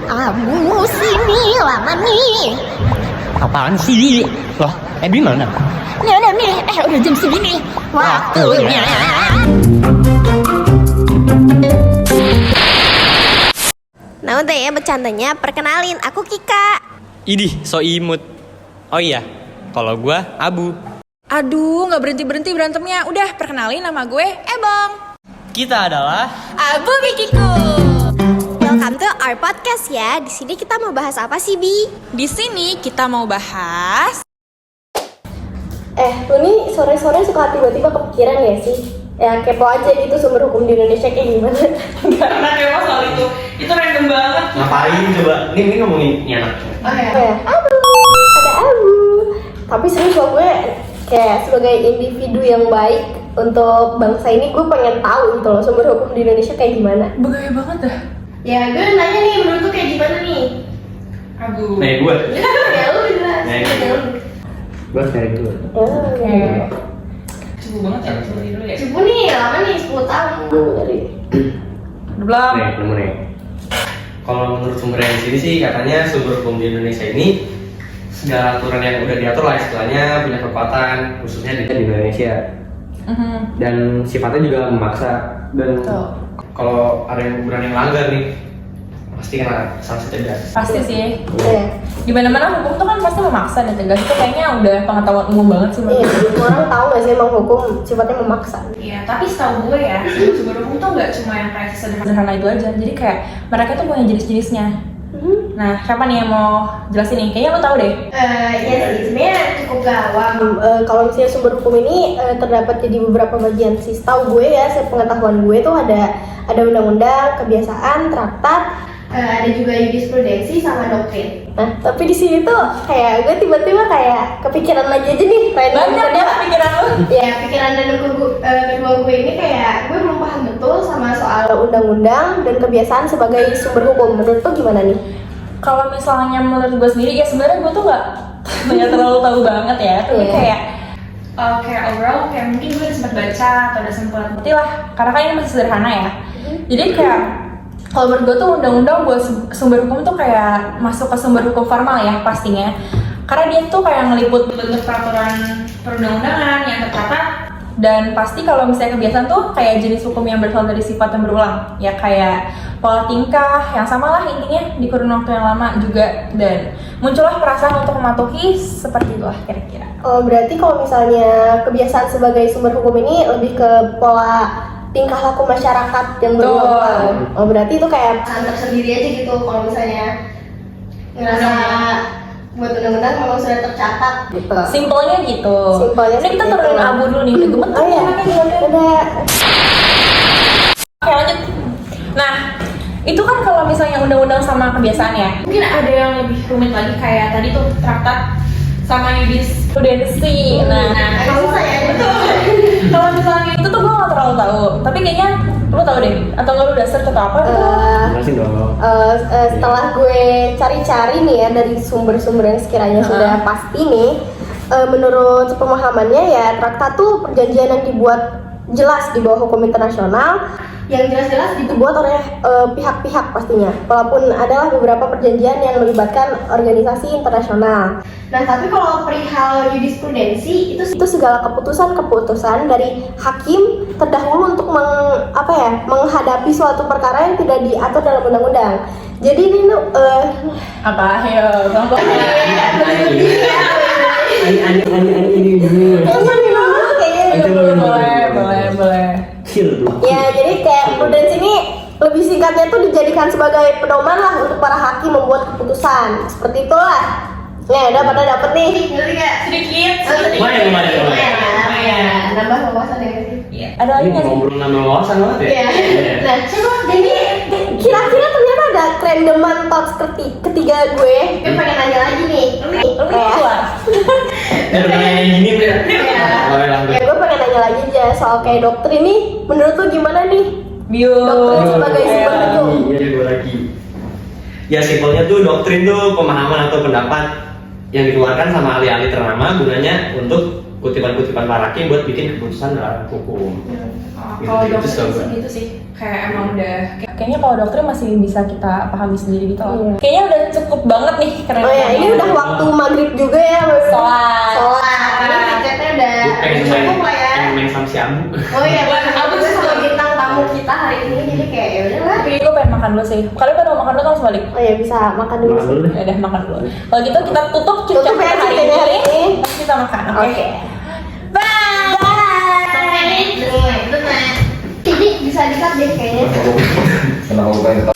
Abu sini lama nih. Apaan sih? Loh, Ebi mana? Nih, udah jam segini. Waktunya. Nah udah ya bercandanya, perkenalin aku Kika. Idih, so imut. Oh iya, kalau gua Abu. Aduh, nggak berhenti berantemnya. Udah, perkenalin nama gue Ebong. Kita adalah Abu Bikiku. Welcome to our podcast ya. Di sini kita mau bahas apa sih, Bi? Di sini kita mau bahas. Lu nih sore-sore suka tiba-tiba kepikiran ya sih? Ya kepo aja gitu sumber hukum di Indonesia kayak gimana? Karena kepo soal itu random banget. ngapain coba? Ini ngomongin ini anak. Abu, ada Abu. Tapi serius loh, gue kayak sebagai individu yang baik untuk bangsa ini, gue pengen tahu gitu loh sumber hukum di Indonesia kayak gimana. Begaya banget dah. Ya gue nanya nih, menurut tuh kayak gimana nih? Abu. Nih gue. Ya lu jelas. Gue dari dulu. Cukup banget ya, coba dulu ya. Cipu nih, lama nih 10 tahun dari. Belum. Nih, nemu nih. Kalau menurut sumber yang di sini sih katanya sumber hukum di Indonesia ini segala aturan yang udah diatur lah istilahnya punya kekuatan khususnya di Indonesia. Dan sifatnya juga memaksa dan kalau ada yang berani melanggar nih pasti kena sanksi tegas. Pasti sih. Iya. Di mana-mana hukum tuh kan pasti memaksa dan tegas. Itu kayaknya udah pengetahuan umum banget sih. Iya, orang tahu nggak sih emang hukum sifatnya memaksa? Iya, tapi setahu gue ya, sumber hukum tuh nggak cuma yang kayak sederhana itu aja. Jadi kayak mereka tuh punya jenis-jenisnya. Nah, siapa nih yang mau jelasin nih? Kayaknya lo tahu deh. Iya sih, sebenarnya cukup gawang. Kalau misalnya sumber hukum ini terdapat jadi beberapa bagian sih. Setahu gue ya, sepengetahuan gue tuh ada undang-undang, kebiasaan, traktat, ada juga jurisprudensi sama doktrin. Nah, tapi di sini tuh kayak gue tiba-tiba kayak kepikiran lagi aja nih, Banyak ya pikiran lo. Ya, pikiran dan kedua gue ini kayak gue belum paham betul sama soal undang-undang dan kebiasaan sebagai sumber hukum. Menurut tuh gimana nih? Kalau misalnya menurut gue sendiri, ya sebenarnya gue tuh nggak terlalu tahu banget ya. Tapi kayak overall kayak mungkin gue udah sempat baca atau udah sempat ngerti lah. Karena kan ini masih sederhana ya. Jadi kayak kalau menurut gue tuh undang-undang buat sumber hukum tuh kayak masuk ke sumber hukum formal ya pastinya. Karena dia tuh kayak ngeliput bentuk peraturan perundang-undangan yang tercatat. Dan pasti kalau misalnya kebiasaan tuh kayak jenis hukum yang berasal dari sifat yang berulang. Ya kayak pola tingkah yang sama lah intinya di kurun waktu yang lama juga. Dan muncullah perasaan untuk mematuhi seperti itulah kira-kira. Oh, berarti kalau misalnya kebiasaan sebagai sumber hukum ini lebih ke pola tingkah laku masyarakat yang berulang. Oh, berarti itu kayak pesan tersendiri aja gitu. Kalau misalnya ngerasa buat undang-undang memang sudah tercatat gitu. Simpelnya gitu. Simpelnya Ini kita seperti turunin itu. Abu dulu nih, udah gemeter. Oh iya, udah. Oke lanjut. Nah, itu kan kalau misalnya undang-undang sama kebiasaan ya. Mungkin ada yang lebih rumit lagi kayak tadi tuh traktat sama jurisprudensi. Nah, Kalau saya kalau misalnya itu tuh gue gak terlalu tahu. Tapi kayaknya lu tahu deh. Atau nggak lu dasar atau apa gitu? Jelasin dong. Setelah gue cari-cari nih ya dari sumber-sumber yang sekiranya sudah pasti nih, menurut pemahamannya ya traktat tuh perjanjian yang dibuat jelas di bawah hukum internasional, yang jelas-jelas dibuat oleh pihak-pihak pastinya. Walaupun adalah beberapa perjanjian yang melibatkan organisasi internasional. Nah, tapi kalau perihal jurisprudensi itu segala keputusan dari hakim terdahulu untuk menghadapi suatu perkara yang tidak diatur dalam undang-undang. Jadi ini Apa? Ayo, ngomong. Boleh. Ya, jadi kayak prudensi ini lebih singkatnya tuh dijadikan sebagai pedoman lah untuk para hakim membuat keputusan. Seperti itulah. Ya, udah pada dapet nih. Ngerti gak? Sedikit. Lumayan. Nambah wawasan ya sih? Iya. Ada lagi nggak sih? Ngobrol nama wawasan banget ya. Iya. Nah, coba jadi kira-kira ternyata ada kerandoman thoughts ketiga gue. Gue pengen nanya lagi nih. Lu keluar. Kayak gini ya. Ya, gue pengen nanya lagi aja soal kayak doktrin nih. Menurut lu gimana nih? Doktrin sebagai sumber hukum. Iya, gue lagi. Ya simpelnya tuh doktrin tuh pemahaman atau pendapat yang dikeluarkan sama ahli-ahli ternama gunanya untuk kutipan-kutipan para hakim buat bikin keputusan dalam hukum. Kalau Gitu-gitu dokter sih sih gua. gitu sih, kayak emang udah kayaknya kalau dokter masih bisa kita pahami sendiri gitu loh. Kayaknya udah cukup banget nih karena Oh ya, ini udah waktu maghrib juga ya. sholat. Ini tiketnya udah Pengen cukup lah ya. main sama si Abu. Oh iya, Aku aku sih sama bintang tamu kita hari ini jadi kayak ya udah lah. Tapi gue pengen makan dulu sih. Kalian pada mau makan dulu atau sebalik? Oh ya bisa makan dulu Makan sih. dulu deh. Ya udah makan dulu. Kalau gitu kita tutup Tutup chit-chat ya kita chit-chatnya hari ini. Terus kita makan, oke? Oke. Bye. Ini bisa di-cut deh kayaknya. Kenapa bukan